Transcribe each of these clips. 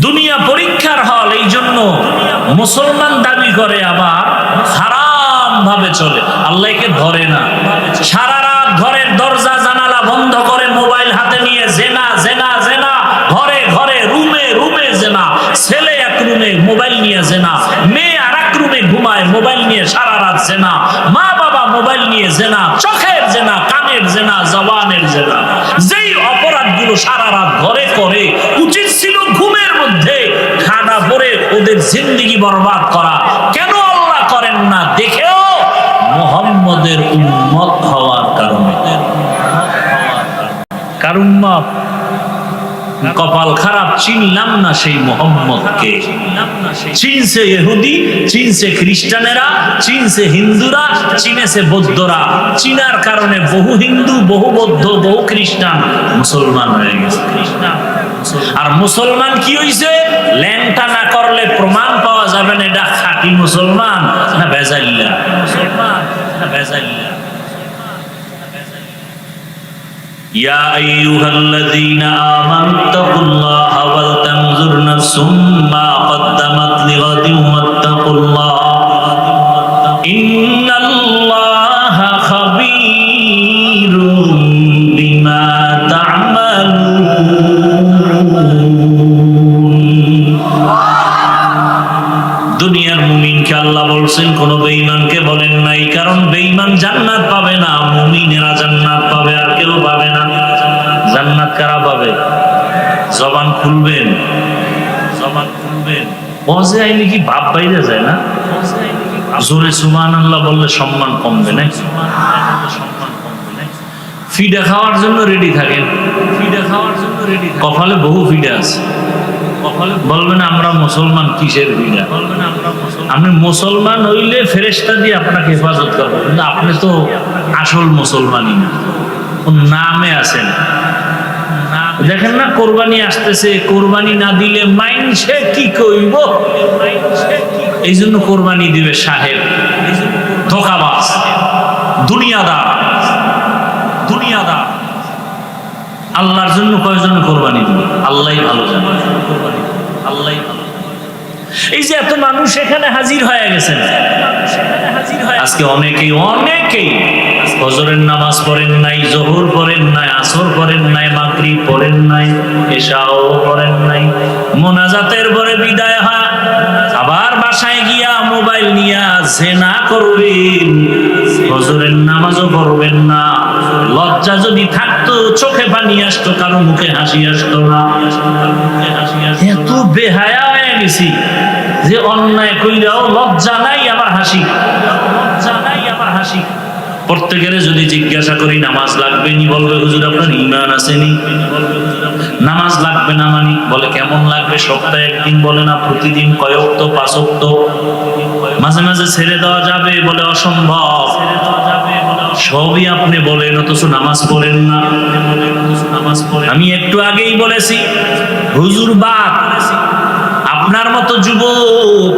দুনিয়া পরীক্ষার হল, এই জন্য মুসলমান দাবি করে আবার হারাম ভাবে চলে, আল্লাহকে ধরে না। সারা রাত ঘরের দরজা জানালা বন্ধ করে মোবাইল হাতে নিয়ে জেনা জেনা জেনা, ঘরে ঘরে রুমে রুমে জেনা, ছেলে এক রুমে মোবাইল নিয়ে জেনা, মেয়ে আর এক রুমে ঘুমায় মোবাইল নিয়ে সারা রাত জেনা, মা বাবা মোবাইল নিয়ে জেনা, চোখের জেনা, কানের জেনা, জবানের জেনা। যেই অপরাধগুলো সারা রাত ঘরে করে, উচিত ছিল ঘুমের মধ্যে খাড়া পড়ে ওদের জিন্দেগি বরবাদ করা। কেন আল্লাহ করেন না? দেখেও মুহাম্মদের উম্মত হওয়ার কারণে। কার উম্মত? কপাল খারাপ, চিনলাম না সেই মুহাম্মদকে। চিনছে ইহুদি, চিনছে খ্রিস্টানেরা, চিনছে হিন্দুরা, চিনেছে বৌদ্ধরা। চিনার কারণে বহু হিন্দু, বহু বৌদ্ধ, বহু খ্রিস্টান মুসলমান হয়ে গেছে। আর মুসলমান কি হইছে? ল্যাংটা না করলে প্রমাণ পাওয়া যাবে না এটা খাঁটি মুসলমান না বেজাইল্লা। মুসলমান না বেজাইল্লা। ইয়া আইয়ুহাল্লাযীনা আমানু তাকুল্লাহা ওয়াল তানজুর নাফসুম মা কদ্দামাত লিগাদিন ওয়াত্তাকুল্লাহ ইন্নাল্লাহা খাবীরুম বিমা তা'মালুন। দুনিয়ার মুমিনকে আল্লাহ বলছেন, কোন বেঈমানকে বলেন নাই, কারণ বেঈমান জান্নাত পাবে না, মুমিনেরা জান্নাত পাবে, আর কেউ পাবে না। জান্নাত কারা পাবে? জবান খুলবেন, জবান খুলবেন। ওয়াজে আইলে কি ভাব বাইরে যায় না? জোরে সুবহানাল্লাহ বললে সম্মান কমবে না? ফিডা খাওয়ার জন্য রেডি থাকেন, ফিডা খাওয়ার জন্য রেডি। কপালে বহু ফিডা আছে, বলবেন আমরা মুসলমান, কিসের ফিডা? বলবেন আমরা মুসলমান। আপনি মুসলমান হইলে ফেরেশতা দিয়ে আপনাকে হেফাজত করবে, কিন্তু আপনি তো আসল মুসলমানই না, নামে আছেন। দেখেন না কোরবানি আসতেছে, কোরবানি না দিলে মাইনসে কি কইব, এই জন্য কোরবানি দিবে সাহেব, ধোঁকাবাজ, দুনিয়াদার, দুনিয়াদার। আল্লাহর জন্য কয়জন কোরবানি দিবে? আল্লাহই ভালো জানে, আল্লাহই ভালো। এই যে এত মানুষ এখানে হাজির হয়ে গেছেন, আজকে অনেকেই অনেকেই ফজরের নামাজ পড়েন নাই, জোহর পড়েন নাই, আসর পড়েন নাই, মাগরিব পড়েন নাই, এশাও পড়েন নাই। মোনাজাতের পরে বিদায় হয়, আবার বাসায় গিয়া মোবাইল নিয়া জেনা করবেন, ফজরের নামাজও পড়বেন না। লজ্জা যদি থাকতো চোখে পানি আসতো, কারো মুখে হাসি আসতো না। এত বেহায়া হয়ে গেছি যে অন্যায় কইরাও লজ্জা নাই, আবার হাসি, লজ্জা নাই আবার হাসি। প্রত্যেকের যদি জিজ্ঞাসা করি নামাজ লাগবে নি, বলবে হুজুর আপনার ঈমান আসেনি। নামাজ লাগবে না মানি, বলে কেমন লাগবে? সপ্তাহে একদিন, বলে না প্রতিদিন, কয় ওয়াক্ত? 5 ওয়াক্ত। মাঝে মাঝে ছেড়ে দেওয়া যাবে, বলে অসম্ভব। সবই আপনি বলেন, অথচ নামাজ পড়েন না। আমি একটু আগেই বলেছি হুজুর বাদ, আপনার মতো যুবক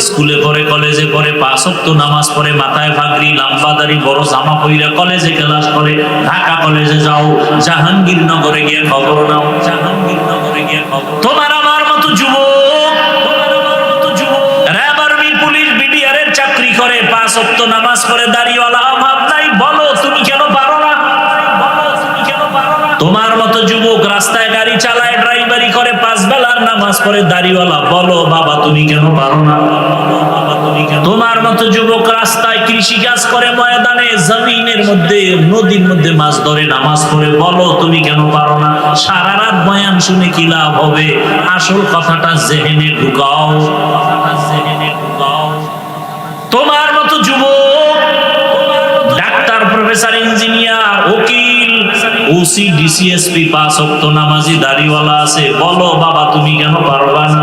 স্কুলে পড়ে, কলেজে পড়ে, 5 ওয়াক্ত নামাজ পড়ে, মাথায় পাগড়ি, লম্বা দাড়ি, বড় জামা পরে কলেজে ক্লাস করে, ঢাকা কলেজে যাও, জাহাঙ্গীরনগরে গিয়ে খবর নাও, জাহাঙ্গীরনগরে গিয়ে খবর। তোমার আমার মতো যুবক, র্যাব, আর্মি, পুলিশ, বিডিআরের চাকরি করে, 5 ওয়াক্ত নামাজ পড়ে, দাড়িওয়ালা, অভাব নাই, বলো তুমি কেন পারো না? তোমার মতো যুবক রাস্তায় গাড়ি চালায়, ড্রাইভারি করে, 5 বেলার নামাজ পড়ে, দাড়িওয়ালা, বলো বাবা তুমি কেন পারো না? তোমার মতো যুবক রাস্তায় কৃষি কাজ করে, ময়দানে, জমিনের মধ্যে, নদীর মধ্যে মাছ ধরে, নামাজ পড়ে, বলো তুমি কেন পারো না? সারা রাত বয়ান শুনে কি লাভ হবে? আসল কথাটা জেহেনে ঢুকাও, জেহেনে ঢুকাও। তোমার মতো যুবক ডাক্তার, প্রফেসর, ইঞ্জিনিয়ার, উকিল, ওসি, ডিসিএসপি, 5 ওয়াক্ত নামাজি, দাড়িওয়ালা আছে, বলো বাবা তুমি কেন পারবা না?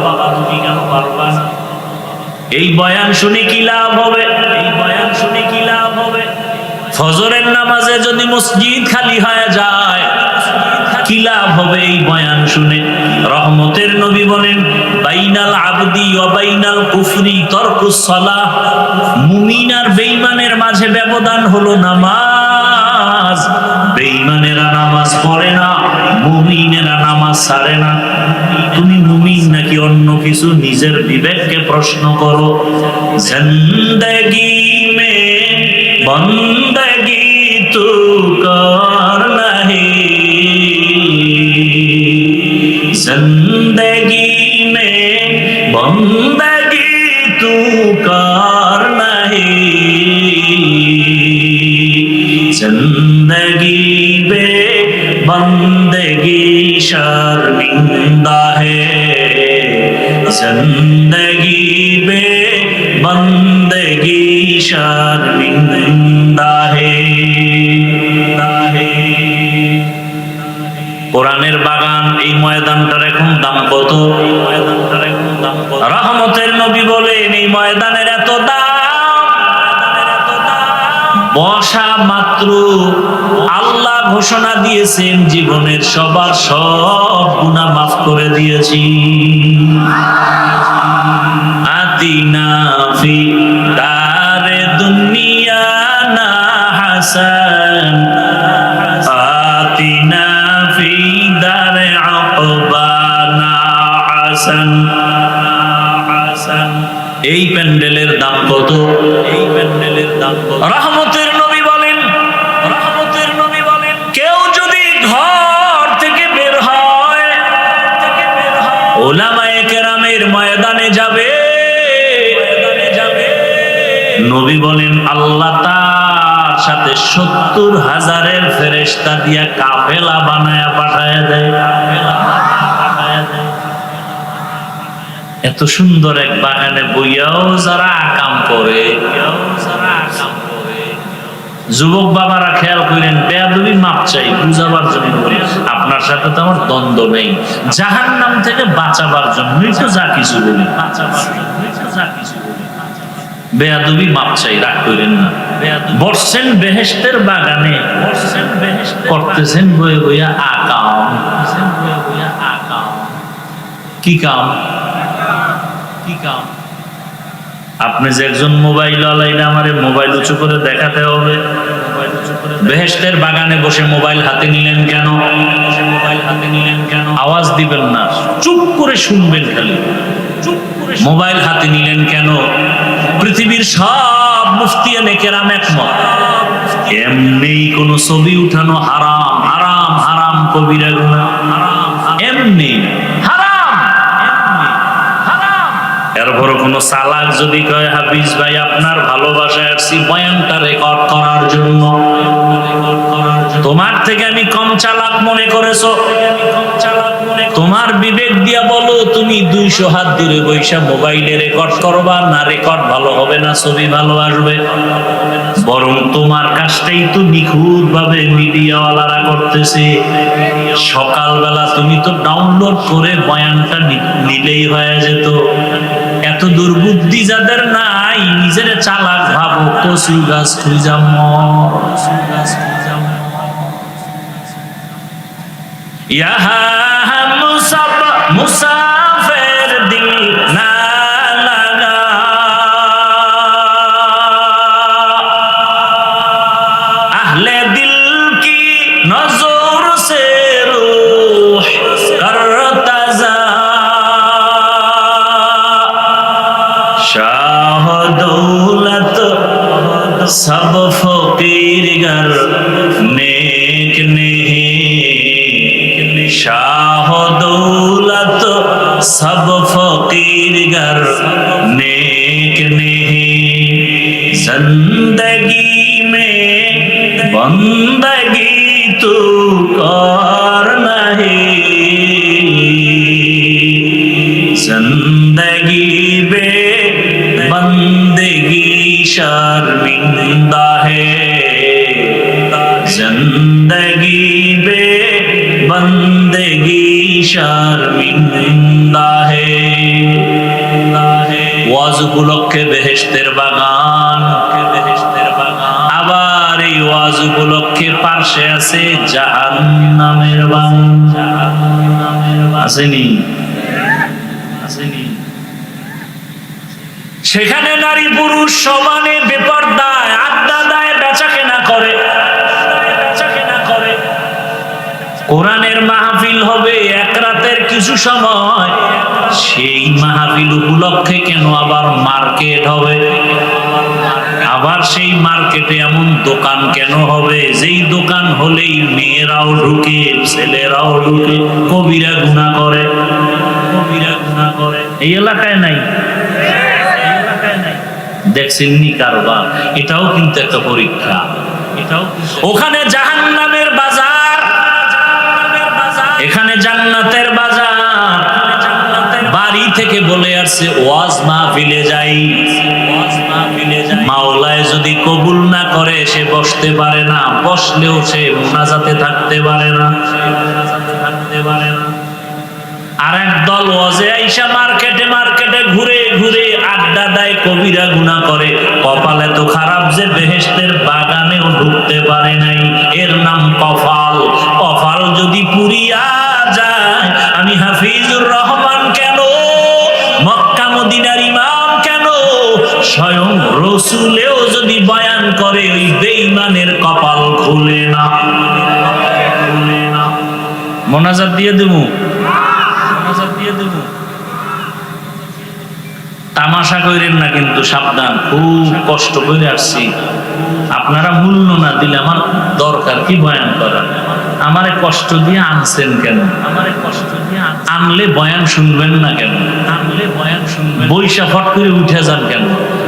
বাবা তুমি কেন পারবা না? এই বয়ান শুনে কি লাভ হবে? এই বয়ান শুনে কি লাভ হবে? ফজরের নামাজে যদি মসজিদ খালি হয়ে যায় কি লাভ হবে এই বয়ান শুনে? রহমতের নবী বলেন, বাইনাল আবদি ওয়া বাইনাল কুফরি তারকুস সালাহ। মুমিন আর বেঈমানের মাঝে ব্যবধান হলো নামাজ। নামাজ, বেঈমানেরা নামাজ পড়ে না, মুমিনেরা নামাজ ছাড়ে না। তুমি মুমিন নাকি অন্য কিছু, নিজের বিবেককে প্রশ্ন করো। জিন্দেগি মে বন্দেগি তু করনা হে, जिंदगी में बंदगी तू करना है, जिंदगी में बंदगी शर्मिंदा है, जिंदगी में बंदगी शर्मिंदा है। কোরআনের বাগান, এই ময়দানটার এখন দাম কত? রহমতের নবী বলেন এই ময়দানের এত দাম, বসা মাত্র আল্লাহ ঘোষণা দিয়েছেন জীবনের সবার সব গুনাহ মাফ করে দিয়েছি। আতিনা ফি দারে দুনিয়া না হাসান, আতিনা ফি দারে আকবানা হাসান। এই প্যান্ডেলের দাম কত? এই প্যান্ডেলের দাম কত? রহমতের নবী বলেন, রহমতের নবী বলেন কেউ যদি ঘর থেকে বের হয়, উলামায়ে কেরামের ময়দানে যাবে, নবী বলেন আল্লাহ তার সাথে 70,000 ফেরেশতা দিয়া কাফেলা বানায়া পাঠায় দেয়। এত সুন্দর এক বাগানে বইয়াও যারা আকাম করে, যুবক বাবারা খেয়াল করেন, বেয়াদবি মাপ চাই বুঝাবার জন্য বলি, আপনার সাথে তো আমার দ্বন্দ্ব নেই, জাহান্নাম থেকে বাঁচাবার জন্যই তো যা কিছু বলি, বাঁচাবার জন্যই তো যা কিছু বলি। বেয়াদবি মাপ চাই, রাগ করেন না। বসছেন বেহেশতের বাগানে, করতেছেন বয়ে বইয়া আকাম। কি কাম? কি কাম? আপনি যে একজন মোবাইল আলাইলে আমারে মোবাইল উঁচু করে দেখাতে হবে। বেহেশতের বাগানে বসে মোবাইল হাতে নিলেন কেন? মোবাইল হাতে নিলেন কেন? আওয়াজ দিবেন না, চুপ করে শুনবেন খালি। চুপ করে মোবাইল হাতে নিলেন কেন? পৃথিবীর সব মুফতিয়ানে কেরাম একমত, এমনি কোন ছবি উঠানো হারাম, হারাম হারাম কবিরা গুনাহ, হারাম এমনি হারাম, এমনি হারাম। এরপর কোন চালাক যদি কয় হাফিজ ভাই আপনার ভালোবাসায় আসছি বয়ানটা রেকর্ড করার জন্য, তোমার থেকে আমি কম চালাক মনে করেছো? তোমার বিবেক দিয়া বলো, তুমি 200 হাত দূরে বৈশা মোবাইলে রেকর্ড করবা না? রেকর্ড ভালো হবে না, ছবি ভালো আসবে? বরং তোমার কাজটাই তো নিখুঁত ভাবে মিডিয়াওয়ালারা করতেছে। সকালবেলা তুমি তো ডাউনলোড করে বয়ানটা নিলেই হয়ে যেত। এত দুর্বুদ্ধি যাদের নাই, নিজের চালাক ভাবো, কচু গাছ খুঁজা মুসাফির দিল না লাগা, আহলে দিল কি নজর সে রূহ করতা যা, শাহ দৌলত সব ফকির গর নেক নেহি, शाह दौलत सब फकीर गर नेक नहीं, जिंदगी में बंदगी तू कर नहीं, जिंदगी में बंदगी शर्मिंदा है, जिंदगी में बंदगी शर्मिंदा है। ওয়াজ উপলক্ষে বেহেশতের বাগান, আবার এই ওয়াজ উপলক্ষে পাশে আছে জাহান্নামের বাগান। আসেনি? আসেনি? সেখানে নারী পুরুষ সমানে বেপরদায় আড্ডা দেয়, বেচা কেনা করে। কোরআনের মাহফিল হবে এক রাতের কিছু সময়, সেই মাহফিল উপলক্ষে কেন আবার মার্কেট হবে? আবার সেই মার্কেটে এমন দোকান কেন হবে যেই দোকান হলেই মেয়েরাও ঢুকে, ছেলেরাও ঢুকে, কবিরা গুনাহ করে, কবিরা গুনাহ করে। এই এলাকায় নাই, দেখছেন নি কারবার? এটাও কিন্তু একটা পরীক্ষা। এটাও ওখানে জাহান্নামের বাজার, এখানে জান্নাতের বাজার। বাড়ি থেকে বলে আসছে ওয়াজ মাহফিলে যাই, ওয়াজ মাহফিলে যাই। মাওলায় যদি কবুল না করে সে বসতে পারে না, বসলেও সে মুনাজাতে থাকতে পারে না, থাকতে পারে না। আর একদল ওয়াজে আইসা মার্কেটে মার্কেটে ঘুরে ঘুরে আড্ডা দেয়, কবিরা গুনাহ করে। কপাল এত খারাপ যে বেহেশতের বাগানেও ঢুকতে পারে নাই। এর নাম কপাল। কপাল যদি পুরিয়া যায়, আমি হাফিজুর রহমান কেন, মক্কা মদিনার ইমাম কেন, স্বয়ং রসুলেও যদি বয়ান করে ওই বেঈমানের কপাল খুলে না, খুলে না। মোনাজাত দিয়ে দেবো, দিয়ে দেব। তামাশা করেন না কিন্তু, সাবধান। খুব কষ্ট করে আসছি, আপনারা মূল্য না দিলে আমার দরকার কি বয়ান করা? আমারে কষ্ট দিয়ে আনছেন কেন? আমারে কষ্ট দিয়ে আনলে বয়ান শুনবেন না কেন? আনলে বয়ান শুনবেন, বৈশা ফট করে উঠে যান কেন?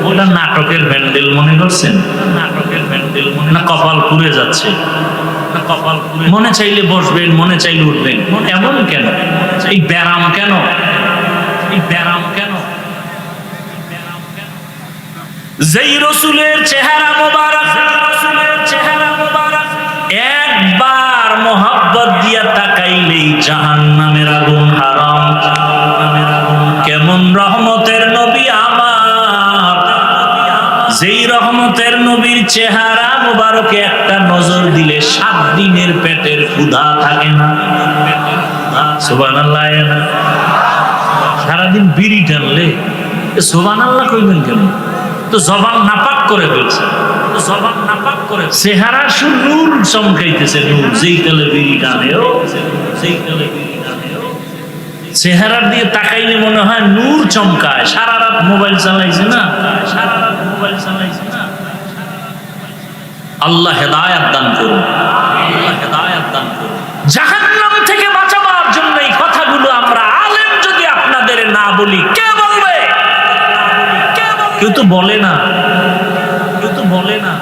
ওটা নাটকের ব্যান্ডেল মনে করছেন? নাটকের ব্যান্ডেল মনে, না কপাল পুড়ে যাচ্ছে? মনে চাইলে বসবেন, মনে চাইলে উঠবেন, এমন কেন? এই ব্যারাম কেন? এই ব্যারাম কেন? যেই রসুলের চেহারা মোবারক, রসুলের চেহারা মোবারক একবার মোহাব্বত দিয়া তাকাইলেই জাহান্নামের আগুন হারাম, জাহান্নামের আগুন। কেমন রহমতের নবী আমার, যেই রহমতের নবীর চেহারা মুবারকে একটা নজর দিলে 7 দিনের পেটের ক্ষুধা থাকে না। সুবহানাল্লাহ। সারাদিন বিড়ি টানলে সুবহানাল্লাহ কইবেন কেন? তো জবান নাপাক করে ফেলছে, তো জবান নাপাক করে চেহারা শুধু নূর চমকাইতেছে, নূর। যেই কালে বিড়ি টানেও, যেই কালে বিড়ি টানেও চেহারার দিয়ে তাকাইলে মনে হয় নূর চমকায়। সারা রাত মোবাইল চালাইছে না, সারা রাত মোবাইল চালাইছে না। আল্লাহ হেদায়েত দান করুন, আল্লাহ হেদায়েত দান করুন। জাহান্নাম থেকে বাঁচাবার জন্য এই কথাগুলো আমরা আলেম যদি আপনাদের না বলি, কে বলবে? কেউ তো বলে না, কেউ তো বলে না।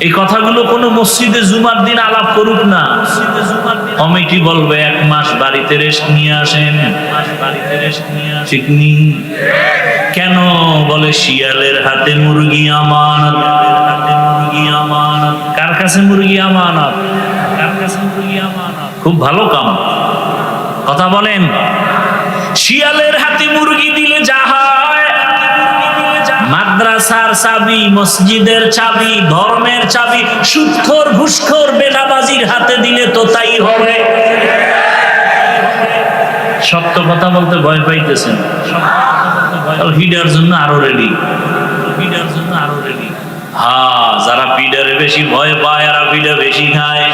এই কথাগুলো কোনো মসজিদে জুমার দিন আলাপ করুক না, কমিটি বলবে 1 মাস বাড়িতে রেস্ট নিয়ে আসেন, বাড়িতে রেস্ট নিয়ে আসেন। ঠিক নি? কেন বলে শিয়ালের হাতে মুরগি আমানত, হাতে মুরগি আমানত। কার কাছে মুরগি আমানত? কার কাছে মুরগি আমানত? খুব ভালো কাম, কথা বলেন। শিয়ালের হাতে মুরগি দিলে যা হয়, মাদ্রাসার চাবি, মসজিদের চাবি, ধর্মের চাবি সুদখোর ঘুষখোর বেনামাজির হাতে দিলে তো তাই হবে। সত্য কথা বলতে ভয় পাইতেছেন, হিডার জন্য আরো রেডি, হিডার জন্য আরো রেডি। হ্যাঁ, যারা পিডারে বেশি ভয় পায় এরা পিডা বেশি খায়।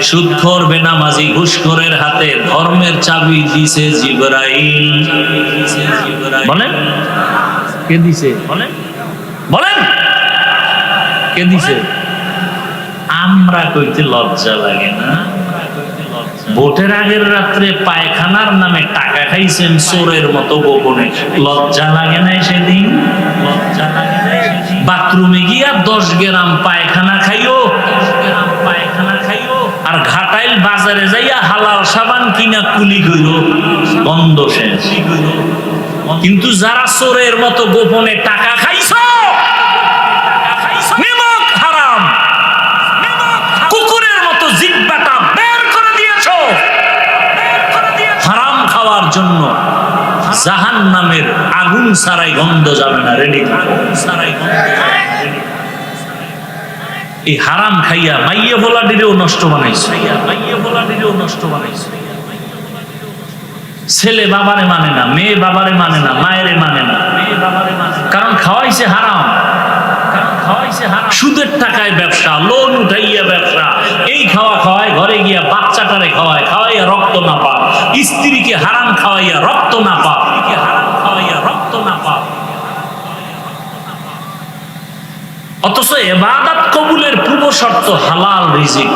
সুদখোর বেনামাজি ঘুষখোরের হাতে ধর্মের চাবি দিছে জিবরাইল। বলেন কে দিছে? বলেন, বলেন কে দিছে? আমরা কইতে লজ্জা লাগে না? ভোটের আগের রাত্রে পায়খানার নামে টাকা খাইছেন চোরের মতো গোপনে, লজ্জা লাগে না সেদিন? লজ্জা লাগে না সেদিন? বাথরুমে গিয়া 10 গ্রাম পায়খানা খাইও, 10 গ্রাম পায়খানা খাইও, আর ঘাটাইল বাজারে যাইয়া হালাল সাবান কিনা কুলি কইরো, গন্ধ শেষ। কিন্তু যারা চোরের মতো গোপনে টাকা খাইছো, নিমক হারাম, কুকুরের মতো জিহ্বাটা বের করে দিয়েছো হারাম খাওয়ার জন্য, জাহান্নামের আগুন ছাড়াই গন্ধ যাবে না। রেডি ছাড়াই গন্ধ যাবে না। এই হারাম খাইয়া মাইয়ে ভোলাডিরেও নষ্ট বানাইছে, মাইয়ে ভোলাডিরেও নষ্ট বানাইছে। ছেলে বাবারে মানে না, মেয়ে বাবারে মানে না, মায়েরে মানে না, মেয়ে বাবারে মানে না। কারণ খাওয়াইছে হারাম, কারণ খাওয়াইছে হারাম। সুদের টাকায় ব্যবসা, লোন উঠাইয়া ব্যবসা, এই খাওয়া খাওয়ায়, ঘরে গিয়া বাচ্চাটারে খাওয়ায়, খাওয়াইয়া রক্ত না পাক, স্ত্রীকে হারাম খাওয়াইয়া রক্ত না পাক, হারাম খাওয়াইয়া রক্ত না পাক। অথচ ইবাদত কবুলের পূর্ব শর্ত হালাল রিজিক,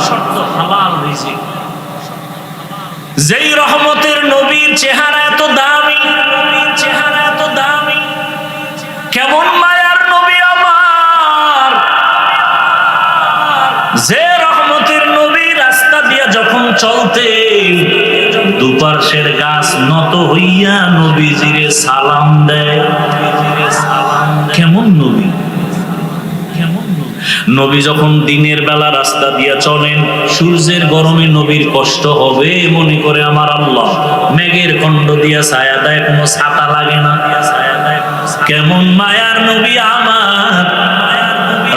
শর্ত হালাল রিজিক। যেই রহমতের নবীর চেহারা এত দামি, চেহারা এত দামি, কেমন মায়ার নবী আমার, যে রহমতের নবী রাস্তা দিয়া যখন চলতে দুপার্শ্বের গাছ নত হইয়া নবীজিরে সালাম দেয়। কেমন নবী, নবী যখন দিনের বেলা রাস্তা দিয়া চলেন, সূর্যের গরমে নবীর কষ্ট হবে মনে করে আমার আল্লাহ মেঘের খণ্ড দিয়া ছায়া দেয়, কোনো ছাতা লাগে না। কেমন মায়ার নবী আমার,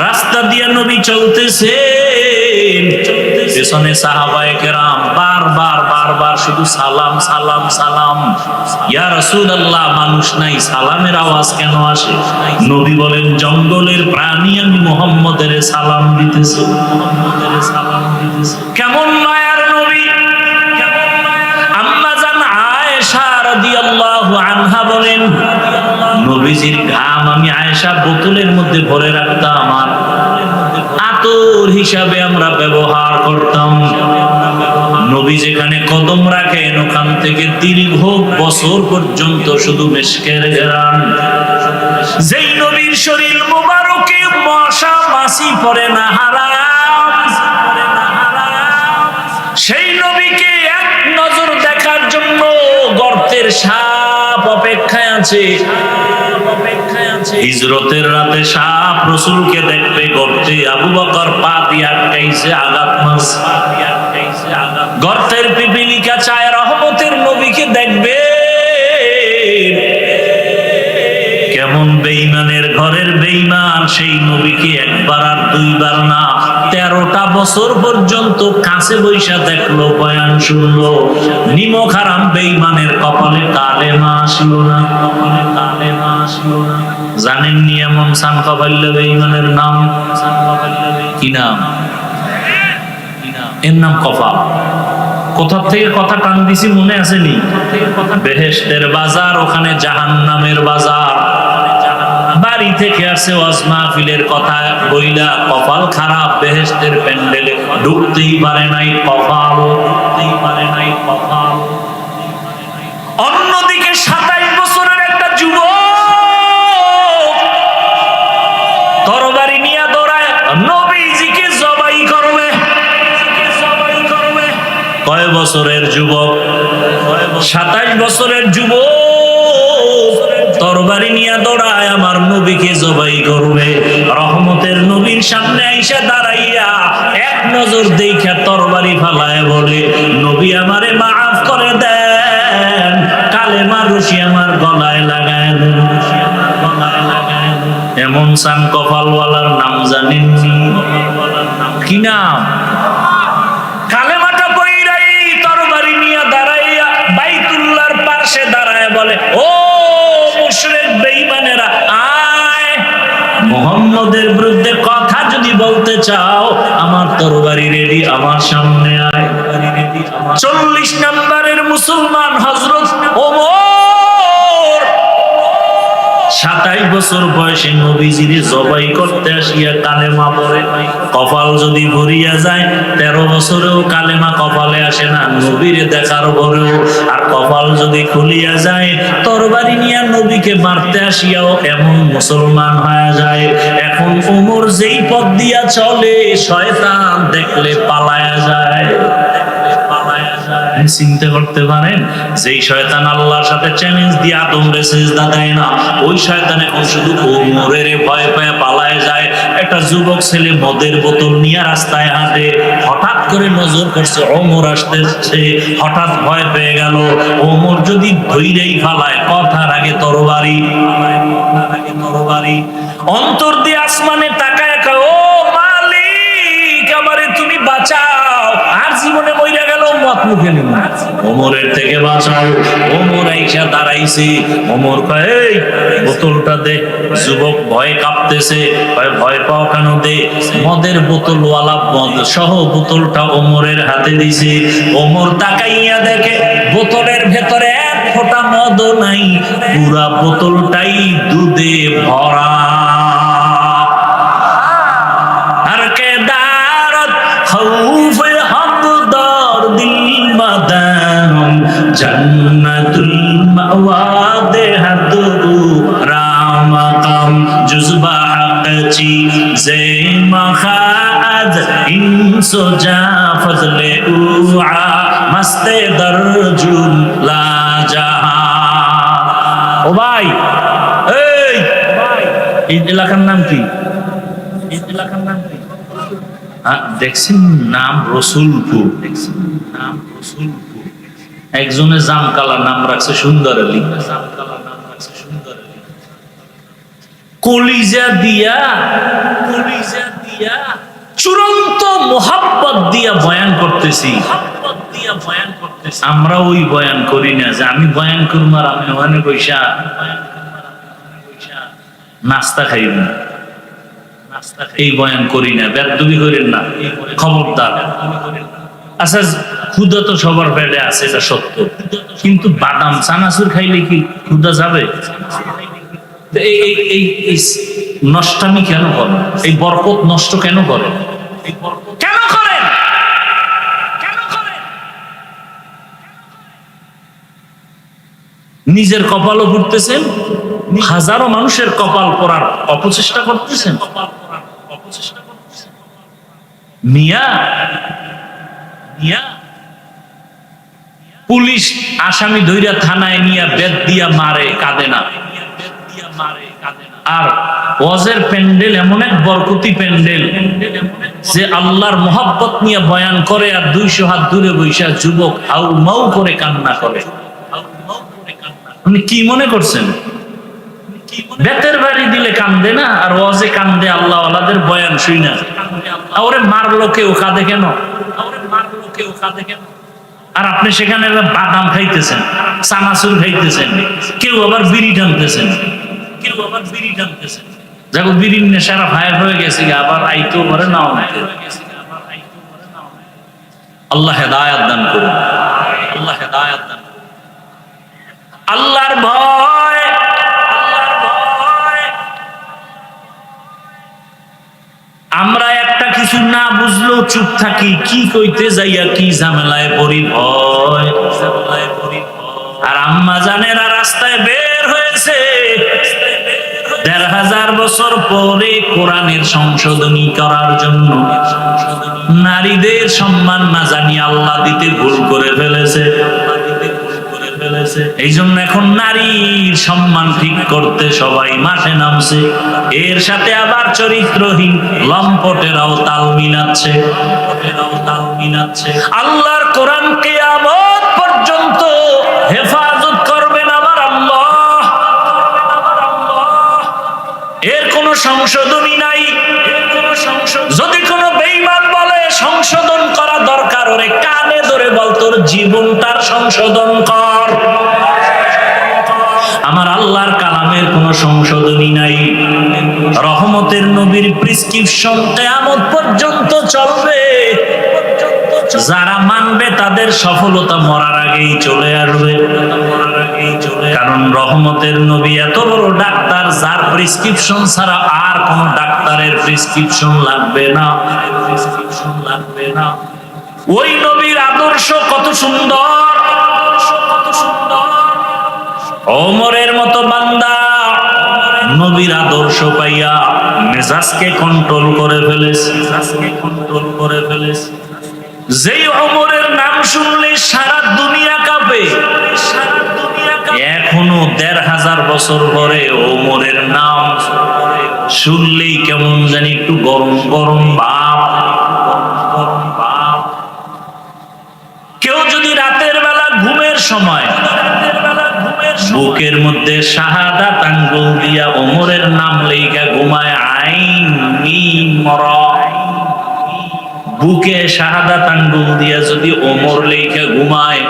রাস্তা দিয়া নবী চলতেছে, পেছনে সাহাবায়ে কেরাম বারবার বারবার শুধু সালাম সালাম সালাম। ইয়া রাসূলুল্লাহ, মানুষ নাই, সালামের আওয়াজ কেন আসে? নবী বলেন, জঙ্গলের প্রাণী আমি মুহাম্মদের সালাম দিতেছি, মুহাম্মদের সালাম দিতেছি। কেমন মায়ার নবী, আম্মা জান আয়েশা রাদিয়াল্লাহু আনহা বলেন, নবীজির ঘাম আমি আয়েশা বোতলের মধ্যে ভরে রাখতাম, আর আতর হিসাবে আমরা ব্যবহার করতাম। নবী যেখানে কদম রাখেন ওখান থেকে দীর্ঘ বছর পর্যন্ত শুধু মেশকের ঘেরান। যেই নবীর শরীর মুবারকে মশা মাছি পড়ে না হারাম, সেই নবীকে এক নজর দেখার জন্য গর্তের সাপ অপেক্ষায় আছে। হিজরতের রাতে সাপ রাসূলকে দেখবে গর্তে, আবু বকর পা দিয়ে আটকাইছে, আঘাত মারছে। গর্তের পিপিলিকা চায় রহমতের নবীকে দেখবে। কেমন বেঈমানের ঘরের বেঈমান, সেই নবীকে একবার আর দুইবার না 13টা বছর পর্যন্ত কাছে বৈশা দেখলো, বয়ান শুনলো। নিমক হারাম বেঈমানের কপালে কালেমা আসলো না, কপালে কালেমা আসলো না। জানেননি এমন সানকাবাল্লা বেঈমানের নাম? কি নাম? এর নাম কপাল। কোথা থেকে কথা টান দিছি মনে আসেনি? বেহেশতের বাজার, ওখানে জাহান্নামের বাজার। বাড়ি থেকে আসে ওয়াজ মাহফিলের কথা বইলা, কপাল খারাপ, বেহেশতের প্যান্ডেলে ঢুকতেই পারে নাই, কপাল ঢুকতেই পারে নাই, কপাল। অন্যদিকে 27 বছরের একটা যুবক তরবারি নিয়ে দৌড়ায় নবীজিকে জবাই করবে। কয় বছরের যুবক? 27 বছরের যুবক তরবারি নিয়ে দৌড়ায় আমার নবীকে জবাই করবে। রহমতের নবীর সামনে আইসা দাঁড়াইয়া এক নজর দেখা তরবারি ফালায় বলে, নবী আমারে মাফ করে দেন, কালেমার রশি আমার গলায় লাগায় দেন, গলায় লাগায় দেন। এমন সান কপালওয়ালার নাম জানেননি? কি নাম? কালেমাটা পইরাই তরবারি নিয়ে দাঁড়াইয়া বাইতুল্লাহর পাশে দাঁড়ায় বলে, ও মুশরিক বেঈমানেরা, আয়, মুহাম্মদের বিরুদ্ধে কথা যদি বলতে চাও আমার তরবারি রেডি, আমার সামনে আয়। 40 নম্বরের মুসলমান হযরত ওমর 27 বছর বয়সে নবীজিরে জবাই করতে আসিয়া কালেমা পড়ে। কপাল যদি ভরিয়া যায় 13 বছরেও কালেমা কপালে আসে না নবীরে দেখার পরেও। আর কপাল যদি খুলিয়া যায় তরবারি নিয়ে নবীকে মারতে আসিয়াও এমন মুসলমান হয়ে যায়। এখন ওমর যেই পথ দিয়া চলে শয়তান দেখলে পালায়া যায়। চিন্তা করতে পারেন, যেই শয়তান আল্লাহর সাথে চ্যালেঞ্জ দিয়ে আদমরে সিজদা দেয় না, ওই শয়তান এখন শুধু ওমরের ভয় পায় পালায় যায়। একটা যুবক ছেলে মদের বোতল নিয়ে রাস্তায় হাঁটে, হঠাৎ করে নজর করছে ওমর আসতেছে, হঠাৎ ভয় পেয়ে গেল। ওমর যদি ধৈরেই ফালায় কথার আগে তরবারি, তরবারি অন্তর দিয়ে আসমানে তাকায়, ও মালিক আমারে তুমি বাঁচাও। আর জীবনে মইরা গেল বাপ মুখে নিব, ওমরের থেকে বাঁচাও। ওমর আইসা দাঁড়াইছে, ওমর কয় এই বোতলটা দে। যুবক ভয়ে কাঁপতেছে, ভয় পাও কেন? দে। মদের বোতলওয়ালা মদ সহ বোতলটা ওমরের হাতে দিছে। ওমর তাকাইয়া দেখে বোতলের ভেতরে এক ফোঁটা মদও নাই, পুরা বোতলটাই দুধে ভরা। আর কে দারত খৌফে হকদার দিল মাদাম জান্নাতুল মাওয়া দেহাতু রামাকাম জুজবা হকচি জে মখাদ ইনসোজা ফজলে উআ মস্তে দরজুল লা জাহা। ও ভাই, এই এলাকার নাম কি? এই এলাকার নাম কি? দেখছেন নাম রসুলপুর। দেখছেন নাম রসুলপুর। একজনে জামকালা নাম রাখছে সুন্দর আলী। জামকালা নাম রাখছে সুন্দর আলী। কলিজা দিয়া চূড়ান্ত মোহাব্বত দিয়া বয়ান করতেছি। আমরা ওই বয়ান করি না যে আমি বয়ান করবো আর আমি ওখানে বৈশা নাস্তা খাইব, এই বয়ান করি না। বেদবি করেন না, খবরদার। আচ্ছা, ক্ষুধা তো সবার পেটে আছে, এটা সত্য, কিন্তু বাদাম চানাচুর খাইলে কি ক্ষুধা যাবে? এই নষ্টামি কেন করেন? এই বরকত নষ্ট কেন করেন? কেন করেন? নিজের কপালও ঘুরতেছেন, হাজারো মানুষের কপাল পড়ার অপচেষ্টা করতেছেন। মিয়া পুলিশ আসামি ধইরা থানায় নিয়ে বেত দিয়া মারে, কাঁদে না। আর ওয়াজের প্যান্ডেল এমন এক বরকতি প্যান্ডেল যে আল্লাহর মোহাব্বত নিয়ে বয়ান করে, আর 200 হাত দূরে বৈশা যুবক হাউ মাউ করে কান্না করে। আপনি কি মনে করছেন বেতের বাড়ি দিলে কান্দে না, আর ওয়াজে কান্দে? আল্লাহ ওয়ালাদের বয়ান শুই না। ওরে মারলো কেউ, কাঁদে কেন? আর আপনি সেখানে বাদাম খাইতেছেন, চানাচুর খাইতেছেন, কেউ আবার বিড়ি টানতেছেন। দেখো বিড়ির নেশারা ফায়ার হয়ে গেছে, আবার আইতেও পারে নাও না। আল্লাহ হেদায়াত দান করুন, আল্লাহ হেদায়াত দান করুন। আল্লাহর ভয়, আমরা একটা কিছু না বুঝলেও চুপ থাকি, কি কইতে যাইয়া কি ঝামেলায় পড়ি, ভয়। আর আম্মা জানেরা রাস্তায় বের হয়েছে 1500 বছর পরে কোরআনের সংশোধনী করার জন্য। নারীদের সম্মান না জানিয়ে আল্লাহ দিতে ভুল করে ফেলেছে। এই জন্য এখন নারীর সম্মান ঠিক করতে সবাই মাঠে নামছে। এর সাথে আবার চরিত্রহীন লম্পটেরাও তাল মিলাচ্ছে। আল্লাহর কোরআন কিয়ামত পর্যন্ত হেফাজত করবেন আমার আল্লাহ। এর কোনো সংশোধনী নাই। যদি কোনো বেঈমান বলে সংশোধন করা দরকার, ওরে কানে ধরে বল তোর জীবনটার সংশোধন কর। আমার আল্লাহর কালামের কোনো সংশোধনী নাই। রহমতের নবীর প্রেসক্রিপশন কিয়ামত পর্যন্ত চলবে। যারা মানবে তাদের সফলতা মরার আগেই চলে আসবে। কারণ রহমতের নবী এত বড় ডাক্তার, যার প্রেসক্রিপশন ছাড়া আর কোন ডাক্তারের প্রেসক্রিপশন লাগবে না। ওই নবীর আদর্শ কত সুন্দর! ওমরের মতো বান্দা নবীর আদর্শ পাইয়া মেজাজকে কন্ট্রোল করে ফেলেছে। যেই ওমরের নাম শুনলে সারা দুনিয়া কাঁপে। এখনো 1500 বছর পরে ওমরের নাম শুনলেই কেমন জানি একটু গরম গরম ভাব। কেউ যদি রাতের বেলা ঘুমের সময় বুকের মধ্যে শাহাদাত আঙ্গুল দিয়া ওমরের নাম লেখা ঘুমায়, আইন মিম র, বুকে শাহাদাত আঙ্গুল দিয়া যদি ওমর লেখা ঘুমায়,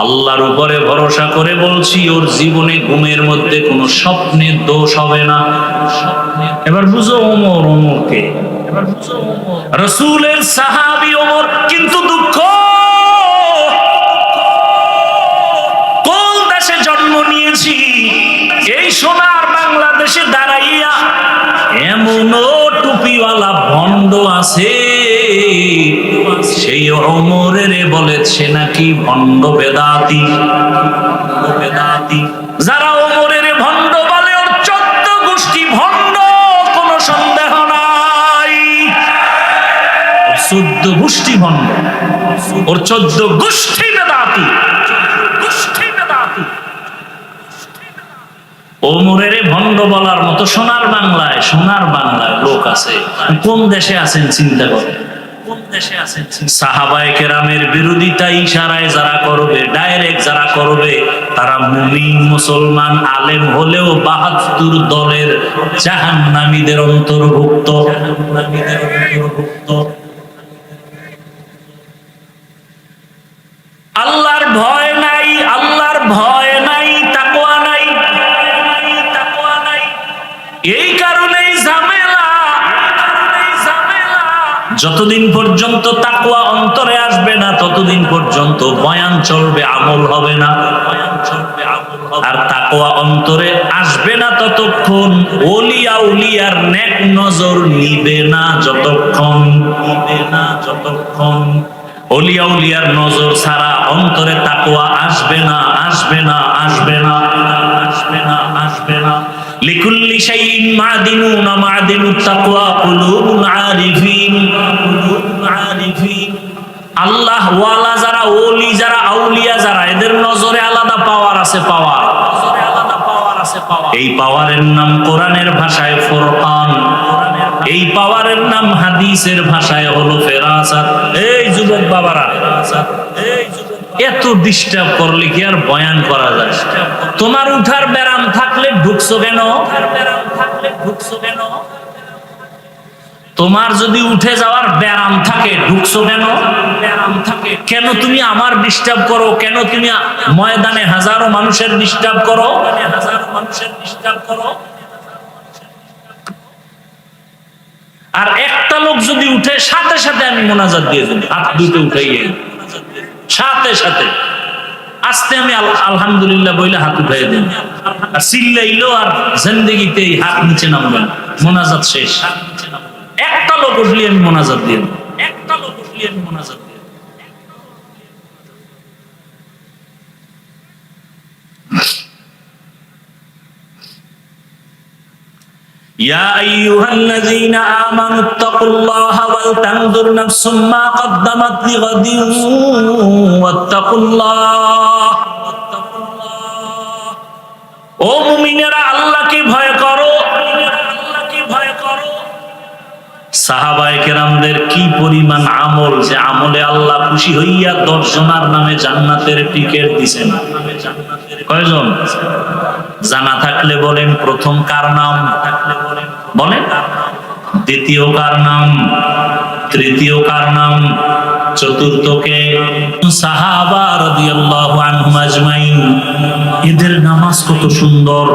আল্লাহর উপরে ভরসা করে বলছি ওর জীবনে ঘুমের মধ্যে কোনো স্বপ্নের দোষ হবে না। এবার বুঝো ওমর, ওমরকে এবার বুঝো ওমর রাসূলের সাহাবী ওমর। কিন্তু দুঃখ, কোন দেশে জন্ম নিয়েছি, এই সোনার বাংলাদেশে দাঁড়াইয়া এমনও টুপিওয়ালা ভণ্ড আছে, সেই ওমরের বলেছে নাকি ভণ্ড বেদাতি। যারা ওমরের ভণ্ড বলে ওর 14 গোষ্ঠী ভণ্ড, কোনো সন্দেহ নাই। 14 গোষ্ঠী ভণ্ড, ওর 14 গোষ্ঠী বেদাতি। ওমরের ভণ্ড বলার মতো সোনার বাংলায় লোক আছে। কোন দেশে আছেন চিন্তা করেন, কোন দেশে আছেন? সাহাবায়ে কেরামের বিরোধিতা ইশারায় যারা করবে, ডাইরেক্ট যারা করবে, তারা মুমিন মুসলমান আলেম হলেও 72 দলের জাহান্নামীদের অন্তর্ভুক্ত। আল্লাহর ভয় নাই, আল্লাহর ভয় নাই, তাকওয়া নাই। এই কারণেই ঝামেলা। যতদিন পর্যন্ত তাকওয়া অন্তরে আসবে না, ততদিন পর্যন্ত বয়ান চলবে, আমল হবে না। আর তাকওয়া অন্তরে আসবে না ততক্ষণ ওলি আউলিয়ার নেক নজর নিবে না যতক্ষণ। ওলি আউলিয়ার নজর ছাড়া অন্তরে তাকওয়া আসবে না। লিকুল্লি শাইইন মাদিনুন মাদিনুত তাকওয়া কুলুবুল আরিফিন। আল্লাহ ওয়ালা যারা, ওলি যারা, আউলিয়া যারা, এদের নজরে আলাদা পাওয়ার আছে, পাওয়ার। এই পাওয়ারের নাম কোরআনের ভাষায় ফুরকান, এই পাওয়ারের নাম হাদিসের ভাষায় হলো ফেরাসাত। এই যুবক বাবারা, এত ডিস্টার্ব করলে কি আর বয়ান করা যায়? তোমার উঠার ব্যারাম থাকলে ঢুকছো কেন? তোমার যদি উঠে যাওয়ার ব্যারাম থাকে, ঢুকছো কেন? কেন তুমি আমার ডিস্টার্ব করো? কেন তুমি ময়দানে হাজারো মানুষের ডিস্টার্ব করো? আর একটা লোক যদি উঠে, সাথে সাথে আমি মোনাজাত দিয়ে দেব, হাত দুটো উঠাইয়ে, সাথে সাথে আস্তে আমি আলহামদুলিল্লাহ বইলে হাত উঠাই দেব। আর চিল্লাইলো আর জিন্দেগিতে হাত নিচে নামবে না, মোনাজাত শেষ। একটা লোক উঠলি আমি মোনাজাত দিয়ে দেব, একটা লোক উঠলি আমি মোনাজাত দিয়ে দেব। يا أيها الذين آمنوا اتقوا الله ولتنظر نفس ما قدمت لغد واتقوا الله। ও মুমিনেরা, আল্লাহকে ভয় করো। সাহাবায়ে কেরামদের কি পরিমাণ আমল, যে আমলে আল্লাহ খুশি হইয়া 10 জনের নামে জান্নাতের টিকেট দিবেন। কয়জন? জানা থাকলে বলেন প্রথম কার নাম? বলেন। দ্বিতীয় কার নাম? তৃতীয় কার নাম? চতুর্থকে? সাহাবা রাদিয়াল্লাহু আনহুম আজমাইন। এদের নামাজ কত সুন্দর।